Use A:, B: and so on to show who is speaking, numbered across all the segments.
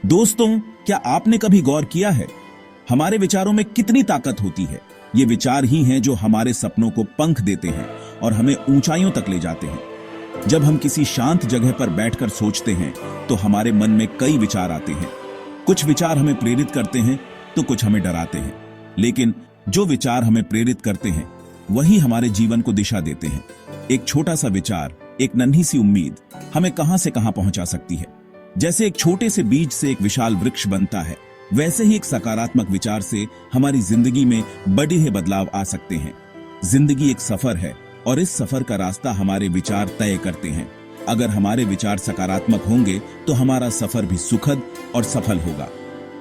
A: दोस्तों, क्या आपने कभी गौर किया है हमारे विचारों में कितनी ताकत होती है? ये विचार ही हैं जो हमारे सपनों को पंख देते हैं और हमें ऊंचाइयों तक ले जाते हैं। जब हम किसी शांत जगह पर बैठकर सोचते हैं तो हमारे मन में कई विचार आते हैं। कुछ विचार हमें प्रेरित करते हैं तो कुछ हमें डराते हैं, लेकिन जो विचार हमें प्रेरित करते हैं वही हमारे जीवन को दिशा देते हैं। एक छोटा सा विचार, एक नन्ही सी उम्मीद हमें कहां से कहां पहुंचा सकती है। जैसे एक छोटे से बीज से एक विशाल वृक्ष बनता है, वैसे ही एक सकारात्मक विचार से हमारी जिंदगी में बड़े बदलाव आ सकते हैं। जिंदगी एक सफर है और इस सफर का रास्ता हमारे विचार तय करते हैं। अगर हमारे विचार सकारात्मक होंगे तो हमारा सफर भी सुखद और सफल होगा।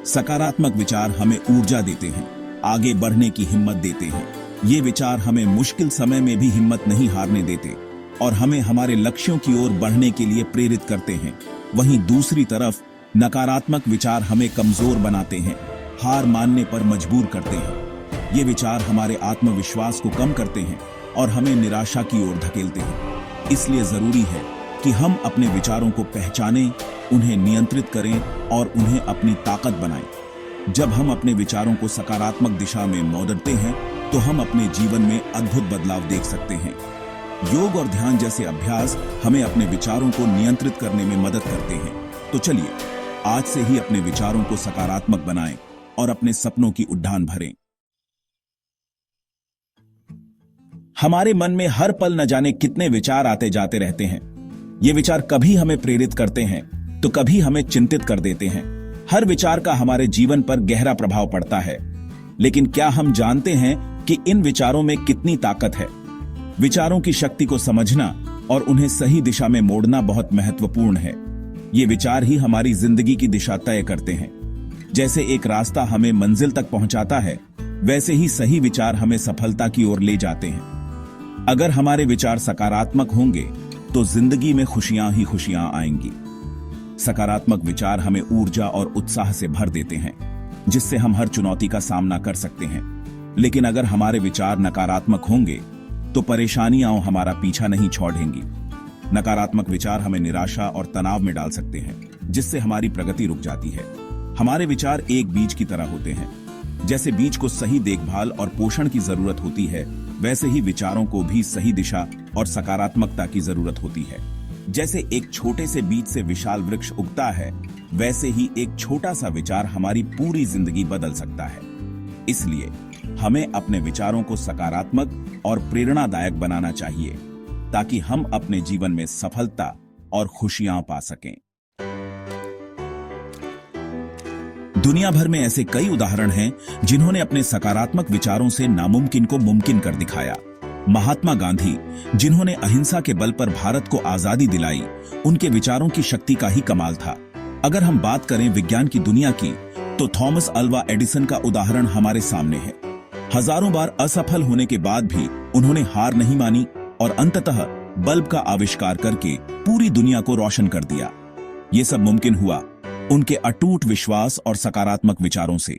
A: सकारात्मक विचार हमें ऊर्जा देते हैं, आगे बढ़ने की हिम्मत देते हैं। ये विचार हमें मुश्किल समय में भी हिम्मत नहीं हारने देते और हमें हमारे लक्ष्यों की ओर बढ़ने के लिए प्रेरित करते हैं। वहीं दूसरी तरफ नकारात्मक विचार हमें कमजोर बनाते हैं, हार मानने पर मजबूर करते हैं। ये विचार हमारे आत्मविश्वास को कम करते हैं और हमें निराशा की ओर धकेलते हैं। इसलिए जरूरी है कि हम अपने विचारों को पहचानें, उन्हें नियंत्रित करें और उन्हें अपनी ताकत बनाएं। जब हम अपने विचारों को सकारात्मक दिशा में मोड़ते हैं तो हम अपने जीवन में अद्भुत बदलाव देख सकते हैं। योग और ध्यान जैसे अभ्यास हमें अपने विचारों को नियंत्रित करने में मदद करते हैं। तो चलिए आज से ही अपने विचारों को सकारात्मक बनाएं और अपने सपनों की उड़ान भरें। हमारे मन में हर पल न जाने कितने विचार आते जाते रहते हैं। ये विचार कभी हमें प्रेरित करते हैं तो कभी हमें चिंतित कर देते हैं। हर विचार का हमारे जीवन पर गहरा प्रभाव पड़ता है, लेकिन क्या हम जानते हैं कि इन विचारों में कितनी ताकत है? विचारों की शक्ति को समझना और उन्हें सही दिशा में मोड़ना बहुत महत्वपूर्ण है। ये विचार ही हमारी जिंदगी की दिशा तय करते हैं। जैसे एक रास्ता हमें मंजिल तक पहुंचाता है, वैसे ही सही विचार हमें सफलता की ओर ले जाते हैं। अगर हमारे विचार सकारात्मक होंगे तो जिंदगी में खुशियां ही खुशियां आएंगी। सकारात्मक विचार हमें ऊर्जा और उत्साह से भर देते हैं, जिससे हम हर चुनौती का सामना कर सकते हैं। लेकिन अगर हमारे विचार नकारात्मक होंगे तो परेशानियां हमारा पीछा नहीं छोड़ेंगी। नकारात्मक विचार हमें निराशा और तनाव में डाल सकते हैं, जिससे हमारी प्रगति रुक जाती है। हमारे विचार एक बीज की तरह होते हैं। जैसे बीज को सही देखभाल और पोषण की जरूरत होती है, वैसे ही विचारों को भी सही दिशा और सकारात्मकता की जरूरत होती है। जैसे एक छोटे से बीज से विशाल वृक्ष उगता है, वैसे ही एक छोटा सा विचार हमारी पूरी जिंदगी बदल सकता है। इसलिए हमें अपने विचारों को सकारात्मक और प्रेरणादायक बनाना चाहिए, ताकि हम अपने जीवन में सफलता और खुशियां पा सकें। दुनिया भर में ऐसे कई उदाहरण हैं जिन्होंने अपने सकारात्मक विचारों से नामुमकिन को मुमकिन कर दिखाया। महात्मा गांधी, जिन्होंने अहिंसा के बल पर भारत को आजादी दिलाई, उनके विचारों की शक्ति का ही कमाल था। अगर हम बात करें विज्ञान की दुनिया की, तो थॉमस अल्वा एडिसन का उदाहरण हमारे सामने है। हजारों बार असफल होने के बाद भी उन्होंने हार नहीं मानी और अंततः बल्ब का आविष्कार करके पूरी दुनिया को रोशन कर दिया। ये सब मुमकिन हुआ उनके अटूट विश्वास और सकारात्मक विचारों से।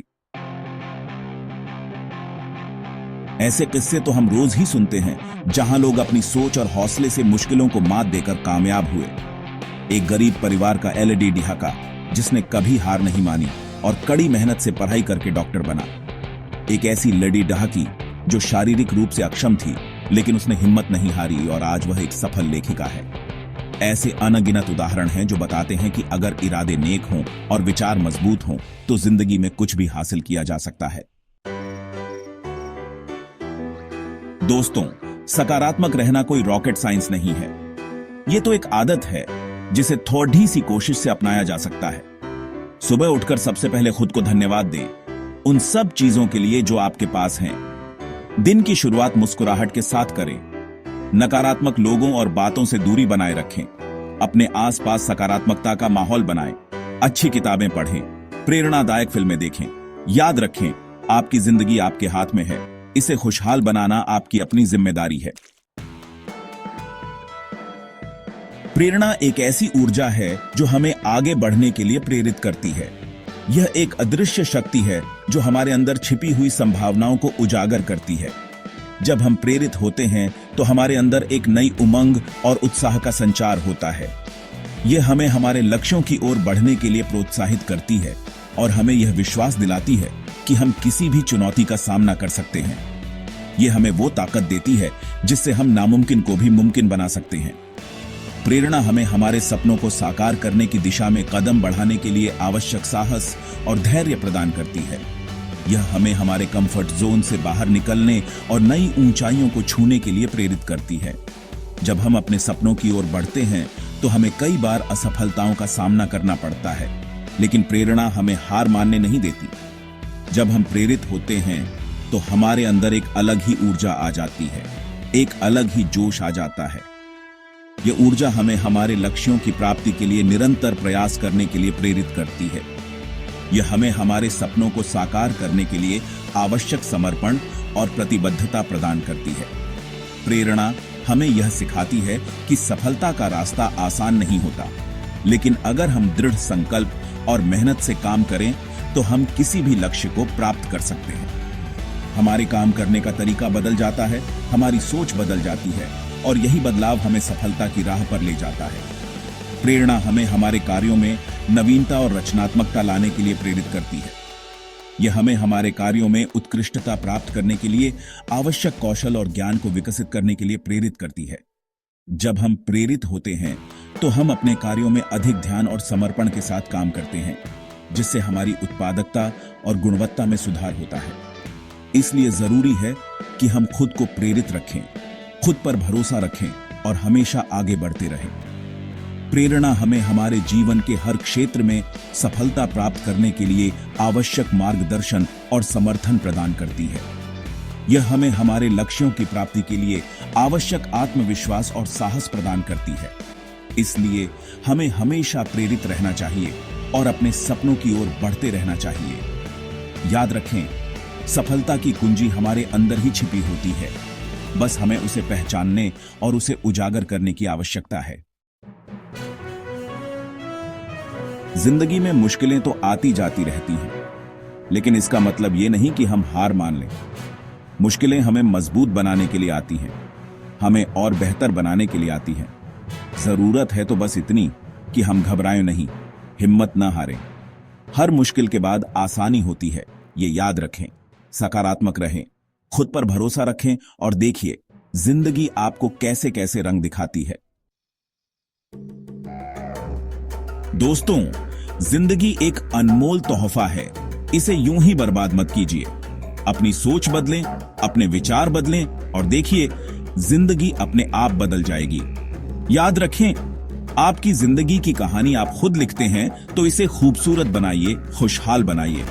A: ऐसे किस्से तो हम रोज ही सुनते हैं, जहां लोग अपनी सोच और हौसले से मुश्किलों को मात देकर कामयाब हुए। एक गरीब परिवार का एलईडी डिहाका, जिसने कभी हार नहीं मानी और कड़ी मेहनत से पढ़ाई करके डॉक्टर बना। एक ऐसी लेडी डहाकी जो शारीरिक रूप से अक्षम थी, लेकिन उसने हिम्मत नहीं हारी और आज वह एक सफल लेखिका है। ऐसे अनगिनत उदाहरण हैं जो बताते हैं कि अगर इरादे नेक हों और विचार मजबूत हों तो जिंदगी में कुछ भी हासिल किया जा सकता है। दोस्तों, सकारात्मक रहना कोई रॉकेट साइंस नहीं है। यह तो एक आदत है जिसे थोड़ी सी कोशिश से अपनाया जा सकता है। सुबह उठकर सबसे पहले खुद को धन्यवाद दें उन सब चीजों के लिए जो आपके पास हैं। दिन की शुरुआत मुस्कुराहट के साथ करें। नकारात्मक लोगों और बातों से दूरी बनाए रखें। अपने आसपास सकारात्मकता का माहौल बनाएं। अच्छी किताबें पढ़ें, प्रेरणादायक फिल्में देखें। याद रखें, आपकी जिंदगी आपके हाथ में है। इसे खुशहाल बनाना आपकी अपनी जिम्मेदारी है। प्रेरणा एक ऐसी ऊर्जा है जो हमें आगे बढ़ने के लिए प्रेरित करती है। यह एक अदृश्य शक्ति है जो हमारे अंदर छिपी हुई संभावनाओं को उजागर करती है। जब हम प्रेरित होते हैं तो हमारे अंदर एक नई उमंग और उत्साह का संचार होता है। ये हमें हमारे लक्ष्यों की ओर बढ़ने के लिए प्रोत्साहित करती है और हमें यह विश्वास दिलाती है कि हम किसी भी चुनौती का सामना कर सकते हैं। ये हमें वो ताकत देती है जिससे हम नामुमकिन को भी मुमकिन बना सकते हैं। प्रेरणा हमें हमारे सपनों को साकार करने की दिशा में कदम बढ़ाने के लिए आवश्यक साहस और धैर्य प्रदान करती है। यह हमें हमारे कंफर्ट जोन से बाहर निकलने और नई ऊंचाइयों को छूने के लिए प्रेरित करती है। जब हम अपने सपनों की ओर बढ़ते हैं तो हमें कई बार असफलताओं का सामना करना पड़ता है, लेकिन प्रेरणा हमें हार मानने नहीं देती। जब हम प्रेरित होते हैं तो हमारे अंदर एक अलग ही ऊर्जा आ जाती है, एक अलग ही जोश आ जाता है। यह ऊर्जा हमें हमारे लक्ष्यों की प्राप्ति के लिए निरंतर प्रयास करने के लिए प्रेरित करती है। यह हमें हमारे सपनों को साकार करने के लिए आवश्यक समर्पण और प्रतिबद्धता प्रदान करती है। प्रेरणा हमें यह सिखाती है कि सफलता का रास्ता आसान नहीं होता, लेकिन अगर हम दृढ़ संकल्प और मेहनत से काम करें तो हम किसी भी लक्ष्य को प्राप्त कर सकते हैं। हमारे काम करने का तरीका बदल जाता है, हमारी सोच बदल जाती है और यही बदलाव हमें सफलता की राह पर ले जाता है। प्रेरणा हमें हमारे कार्यों में नवीनता और रचनात्मकता लाने के लिए प्रेरित करती है। यह हमें हमारे कार्यों में उत्कृष्टता प्राप्त करने के लिए आवश्यक कौशल और ज्ञान को विकसित करने के लिए प्रेरित करती है। जब हम प्रेरित होते हैं तो हम अपने कार्यों में अधिक ध्यान और समर्पण के साथ काम करते हैं, जिससे हमारी उत्पादकता और गुणवत्ता में सुधार होता है। इसलिए जरूरी है कि हम खुद को प्रेरित रखें, खुद पर भरोसा रखें और हमेशा आगे बढ़ते रहें। प्रेरणा हमें हमारे जीवन के हर क्षेत्र में सफलता प्राप्त करने के लिए आवश्यक मार्गदर्शन और समर्थन प्रदान करती है। यह हमें हमारे लक्ष्यों की प्राप्ति के लिए आवश्यक आत्मविश्वास और साहस प्रदान करती है। इसलिए हमें हमेशा प्रेरित रहना चाहिए और अपने सपनों की ओर बढ़ते रहना चाहिए। याद रखें, सफलता की कुंजी हमारे अंदर ही छिपी होती है, बस हमें उसे पहचानने और उसे उजागर करने की आवश्यकता है। जिंदगी में मुश्किलें तो आती जाती रहती हैं, लेकिन इसका मतलब यह नहीं कि हम हार मान लें। मुश्किलें हमें मजबूत बनाने के लिए आती हैं, हमें और बेहतर बनाने के लिए आती हैं। जरूरत है तो बस इतनी कि हम घबराएं नहीं, हिम्मत ना हारें। हर मुश्किल के बाद आसानी होती है, ये याद रखें। सकारात्मक रहें, खुद पर भरोसा रखें और देखिए जिंदगी आपको कैसे कैसे रंग दिखाती है। दोस्तों, जिंदगी एक अनमोल तोहफा है, इसे यूं ही बर्बाद मत कीजिए। अपनी सोच बदलें, अपने विचार बदलें और देखिए जिंदगी अपने आप बदल जाएगी। याद रखें, आपकी जिंदगी की कहानी आप खुद लिखते हैं, तो इसे खूबसूरत बनाइए, खुशहाल बनाइए,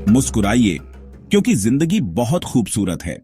A: मुस्कुराइए, क्योंकि जिंदगी बहुत खूबसूरत है।